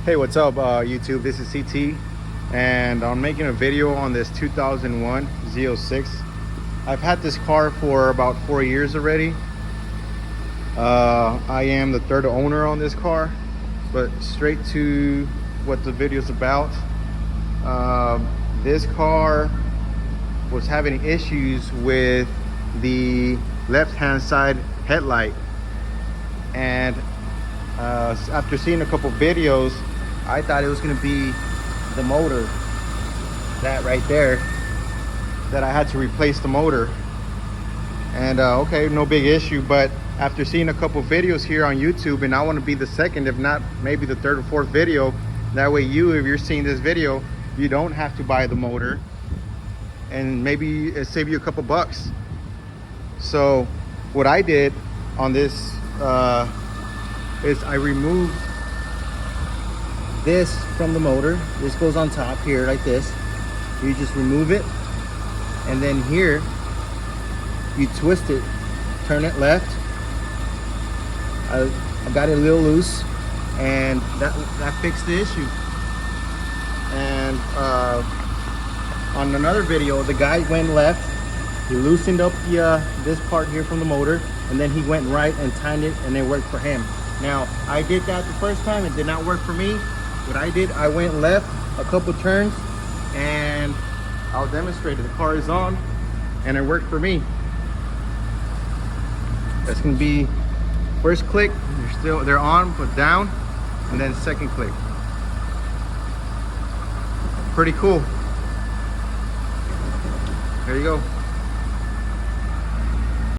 Hey, what's up YouTube? This is CT and I'm making a video on this 2001 Z06. I've had this car for about 4 years already. I am the third owner on this car, but straight to what the video is about. This car was having issues with the left-hand side headlight, and after seeing a couple videos, I thought it was going to be the motor, that right there, that I had to replace the motor. And okay, no big issue, but after seeing a couple videos here on YouTube, and I want to be the second, if not maybe the third or fourth video, that way you, if you're seeing this video, you don't have to buy the motor, and maybe it save you a couple bucks. So what I did on this is I removed this from the motor. This goes on top here like this. You just remove it, and then here you twist it, turn it left. I got it a little loose, and that fixed the issue. And on another video, the guy went left, he loosened up the this part here from the motor, and then he went right and tightened it, and it worked for him. Now, I did that the first time, it did not work for me. What I did, I went left a couple turns, and I'll demonstrate it. The car is on, and it worked for me. That's gonna be first click, they're on, but down, and then second click. Pretty cool. There you go.